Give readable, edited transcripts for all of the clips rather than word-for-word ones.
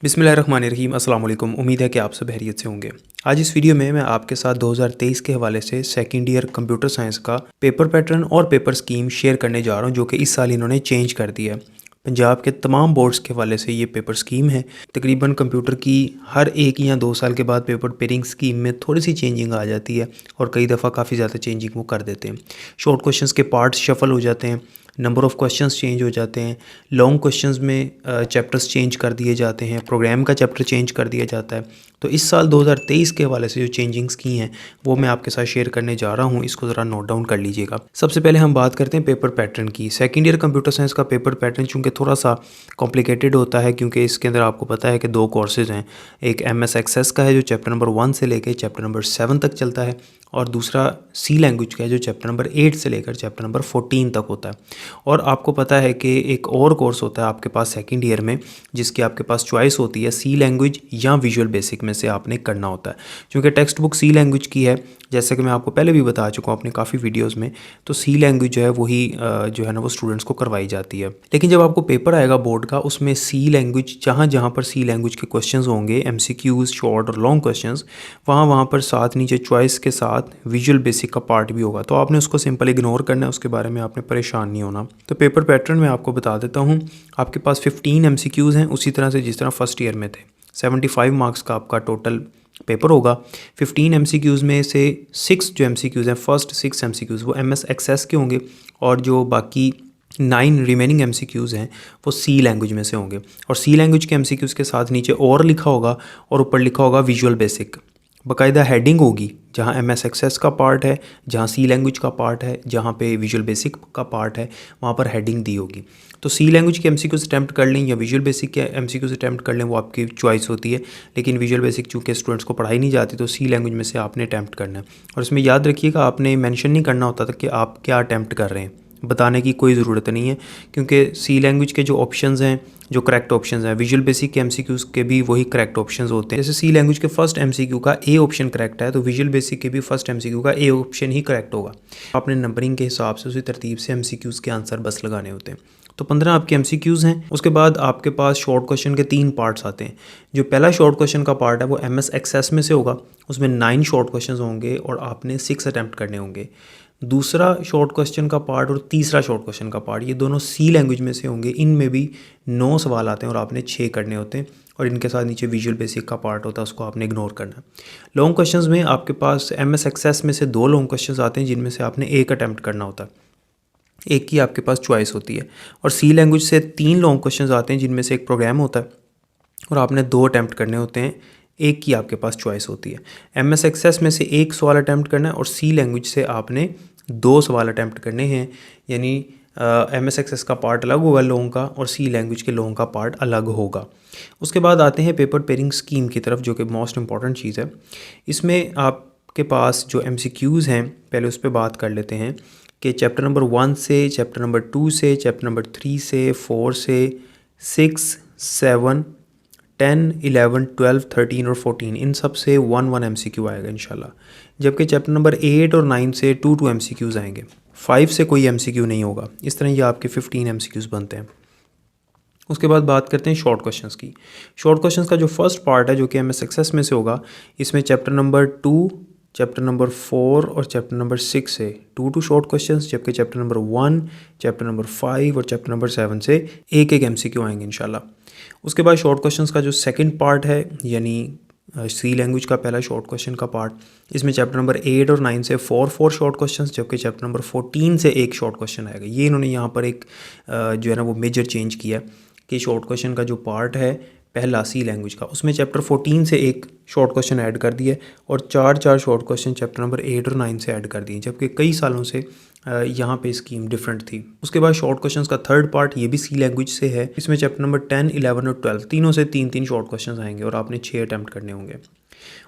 बिस्मिल्लाहिर्रहमानिर्रहीम। अस्सलाम वालेकुम। उम्मीद है कि आप सब खैरियत से होंगे। आज इस वीडियो में मैं आपके साथ 2023 के हवाले से सेकंड ईयर कंप्यूटर साइंस का पेपर पैटर्न और पेपर स्कीम शेयर करने जा रहा हूं, जो कि इस साल इन्होंने चेंज कर दिया है। पंजाब के तमाम बोर्ड्स के हवाले से ये पेपर स्कीम है। तकरीबन कंप्यूटर की हर 1 या 2 साल के बाद पेपर पेयरिंग स्कीम में थोड़ी सी चेंजिंग आ जाती है और कई दफ़ा काफ़ी ज़्यादा चेंजिंग वो कर देते हैं। शॉर्ट क्वेश्चंस के पार्ट्स शफल हो जाते हैं, नंबर ऑफ़ क्वेश्चंस चेंज हो जाते हैं, लॉन्ग क्वेश्चंस में चैप्टर्स चेंज कर दिए जाते हैं, प्रोग्राम का चैप्टर चेंज कर दिया जाता है। तो इस साल 2023 के हवाले से जो चेंजिंग्स की हैं वो मैं आपके साथ शेयर करने जा रहा हूँ। इसको ज़रा नोट डाउन कर लीजिएगा। सबसे पहले हम बात करते हैं पेपर पैटर्न की। सेकंड ईयर कंप्यूटर साइंस का पेपर पैटर्न चूँकि थोड़ा सा कॉम्प्लिकेटेड होता है, क्योंकि इसके अंदर आपको पता है कि 2 कोर्सेज़ हैं। एक MS एक्सेस का है जो चैप्टर नंबर 1 से लेकर चैप्टर नंबर 7 तक चलता है, और दूसरा C लैंग्वेज का है जो चैप्टर नंबर 8 से लेकर चैप्टर नंबर 14 तक होता है। और आपको पता है कि एक और कोर्स होता है आपके पास सेकंड ईयर में, जिसकी आपके पास चॉइस होती है C लैंग्वेज या विजुअल बेसिक में से आपने करना होता है। क्योंकि टेक्स्ट बुक C लैंग्वेज की है, जैसे कि मैं आपको पहले भी बता चुका हूँ अपने काफ़ी वीडियोज़ में, तो C लैंग्वेज जो है वही जो है ना वो स्टूडेंट्स को करवाई जाती है। लेकिन जब आपको पेपर आएगा बोर्ड का, उसमें C लैंग्वेज जहाँ जहाँ पर C लैंग्वेज के क्वेश्चंस होंगे, MCQs, शॉर्ट और लॉन्ग क्वेश्चंस, वहाँ वहाँ पर साथ नीचे चॉइस के साथ विजुअल बेसिक का पार्ट भी होगा। तो आपने उसको सिंपल इग्नोर करना है, उसके बारे में आपने परेशान नहीं होना। तो पेपर पैटर्न में आपको बता देता हूँ। आपके पास 15 MCQs हैं, उसी तरह से जिस तरह फर्स्ट ईयर में थे। 75 मार्क्स का आपका टोटल पेपर होगा। 15 MCQs में से 6 जो MCQs हैं, फर्स्ट 6 MCQs वो MS एक्सेस के होंगे, और जो बाकी 9 रिमेनिंग MCQs हैं वो C लैंग्वेज में से होंगे। और C लैंग्वेज के MCQs के साथ नीचे और लिखा होगा और ऊपर लिखा होगा विजुअल बेसिक। बाकायदा हेडिंग होगी, जहाँ MS एक्सेस का पार्ट है, जहाँ C लैंग्वेज का पार्ट है, जहाँ पे विजुअल बेसिक का पार्ट है, वहाँ पर हेडिंग दी होगी। तो C लैंग्वेज के MCQs अटैम्प्ट कर लें या विजुअल बेसिक के MCQs अटैम्प्ट कर लें, वो आपकी चॉइस होती है। लेकिन विजुअल बेसिक चूँकि स्टूडेंट्स को पढ़ाई नहीं जाती, तो C लैंग्वेज में से आपने अटैम्प्ट करना है। और इसमें याद रखिएगा, आपने मेंशन नहीं करना होता था कि आप क्या अटैम्प्ट कर रहे हैं, बताने की कोई ज़रूरत नहीं है, क्योंकि C लैंग्वेज के जो ऑप्शंस हैं, जो करेक्ट ऑप्शंस हैं, विजुअल बेसिक के MCQs के भी वही करेक्ट ऑप्शंस होते हैं। जैसे C लैंग्वेज के फर्स्ट MCQ का A ऑप्शन करेक्ट है, तो विजुअल बेसिक के भी फर्स्ट MCQ का A ऑप्शन ही करेक्ट होगा। आपने नंबरिंग के हिसाब से उसी तरतीब से MCQs के आंसर बस लगाने होते हैं। तो 15 आपके MCQs हैं। उसके बाद आपके पास शॉर्ट क्वेश्चन के 3 पार्ट्स आते हैं। जो पहला शॉर्ट क्वेश्चन का पार्ट है वो MS एक्सेस में से होगा, उसमें 9 शॉर्ट क्वेश्चन होंगे और आपने 6 अटैम्प्ट करने होंगे। दूसरा शॉर्ट क्वेश्चन का पार्ट और तीसरा शॉर्ट क्वेश्चन का पार्ट, ये दोनों C लैंग्वेज में से होंगे। इनमें भी 9 सवाल आते हैं और आपने 6 करने होते हैं, और इनके साथ नीचे विजुअल बेसिक का पार्ट होता है, उसको आपने इग्नोर करना है। लॉन्ग क्वेश्चंस में आपके पास MS एक्सेस में से 2 लॉन्ग क्वेश्चंस आते हैं, जिनमें से आपने 1 अटैम्प्ट करना होता है, एक की आपके पास चॉइस होती है। और C लैंग्वेज से 3 लॉन्ग क्वेश्चंस आते हैं, जिनमें से एक प्रोग्राम होता है और आपने 2 अटैम्प्ट करने होते हैं, एक की आपके पास चॉइस होती है। MS एक्सेस में से 1 सवाल अटैम्प्ट करना है और C लैंग्वेज से आपने 2 सवाल अटैम्प्ट करने हैं। यानी MS एक्सेस का पार्ट अलग होगा लॉन्ग का, और C लैंग्वेज के लॉन्ग का पार्ट अलग होगा। उसके बाद आते हैं पेपर पेयरिंग स्कीम की तरफ, जो कि मोस्ट इंपॉर्टेंट चीज़ है। इसमें आपके पास जो MCQs हैं, पहले उस पर बात कर लेते हैं कि चैप्टर नंबर 1 से, चैप्टर नंबर 2 से, चैप्टर नंबर 3 से, 4 से, 6, 7, 10, 11, 12, 13 और 14, इन सब से 1 MCQ आएगा इंशाल्लाह। जबकि चैप्टर नंबर 8 और 9 से 2 MCQs आएंगे। 5 से कोई MCQ नहीं होगा। इस तरह ये आपके 15 MCQs बनते हैं। उसके बाद बात करते हैं शॉर्ट क्वेश्चंस की। शॉर्ट क्वेश्चंस का जो फर्स्ट पार्ट है, जो कि MS एक्सेस में से होगा, इसमें चैप्टर नंबर 2, चैप्टर नंबर 4 और चैप्टर नंबर 6 से 2 शॉर्ट क्वेश्चंस, जबकि चैप्टर नंबर 1, चैप्टर नंबर 5 और चैप्टर नंबर 7 से एक MCQ आएंगे इंशाल्लाह। उसके बाद शॉर्ट क्वेश्चंस का जो सेकंड पार्ट है, यानी C लैंग्वेज का पहला शॉर्ट क्वेश्चन का पार्ट, इसमें चैप्टर नंबर 8 और 9 से 4 शॉर्ट क्वेश्चंस, जबकि चैप्टर नंबर 14 से एक शॉर्ट क्वेश्चन आएगा। ये इन्होंने यहाँ पर एक जो है ना वो मेजर चेंज किया कि शॉर्ट क्वेश्चन का जो पार्ट है पहला C लैंग्वेज का, उसमें चैप्टर 14 से एक शॉर्ट क्वेश्चन ऐड कर दिए और 4 शॉर्ट क्वेश्चन चैप्टर नंबर 8 और 9 से ऐड कर दिए, जबकि कई सालों से यहाँ पे स्कीम डिफरेंट थी। उसके बाद शॉर्ट क्वेश्चंस का थर्ड पार्ट, ये भी C लैंग्वेज से है। इसमें चैप्टर नंबर 10, 11 और 12 तीनों से 3 शॉर्ट क्वेश्चंस आएंगे और आपने 6 अटैम्प्ट करने होंगे।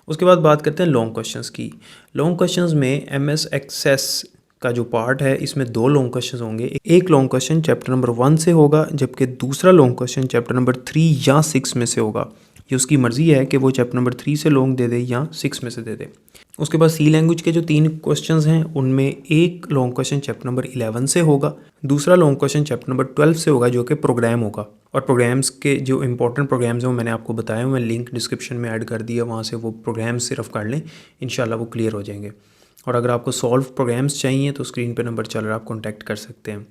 उसके बाद बात करते हैं लॉन्ग क्वेश्चंस की। लॉन्ग क्वेश्चंस में MS एक्सेस का जो पार्ट है, इसमें 2 लॉन्ग क्वेश्चन होंगे। एक लॉन्ग क्वेश्चन चैप्टर नंबर 1 से होगा, जबकि दूसरा लॉन्ग क्वेश्चन चैप्टर नंबर 3 या 6 में से होगा। ये उसकी मर्ज़ी है कि वो चैप्टर नंबर 3 से लॉन्ग दे दे या 6 में से दे दे। उसके बाद सी लैंग्वेज के जो 3 क्वेश्चंस हैं उनमें एक लॉन्ग क्वेश्चन चैप्टर नंबर 11 से होगा, दूसरा लॉन्ग क्वेश्चन चैप्टर नंबर 12 से होगा जो कि प्रोग्राम होगा। और प्रोग्राम्स के जो इंपॉर्टेंट प्रोग्राम्स हैं वो मैंने आपको बताया, मैं लिंक डिस्क्रिप्शन में ऐड कर दिया, वहाँ से वो प्रोग्राम्स सिर्फ कर लें, इंशाल्लाह वो क्लियर हो जाएंगे। और अगर आपको सॉल्व प्रोग्राम्स चाहिए तो स्क्रीन पर नंबर चल रहा है, आप कॉन्टैक्ट कर सकते हैं।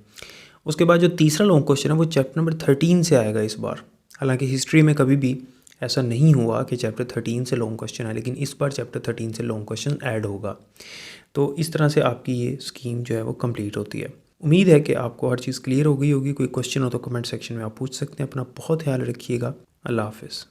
उसके बाद जो तीसरा लॉन्ग क्वेश्चन है वो चैप्टर नंबर 13 से आएगा इस बार। हालांकि हिस्ट्री में कभी भी ऐसा नहीं हुआ कि चैप्टर 13 से लॉन्ग क्वेश्चन आए, लेकिन इस बार चैप्टर 13 से लॉन्ग क्वेश्चन ऐड होगा। तो इस तरह से आपकी ये स्कीम जो है वो कंप्लीट होती है। उम्मीद है कि आपको हर चीज़ क्लियर हो गई होगी। कोई क्वेश्चन हो तो कमेंट सेक्शन में आप पूछ सकते हैं। अपना बहुत ख्याल रखिएगा। अल्लाह हाफिज़।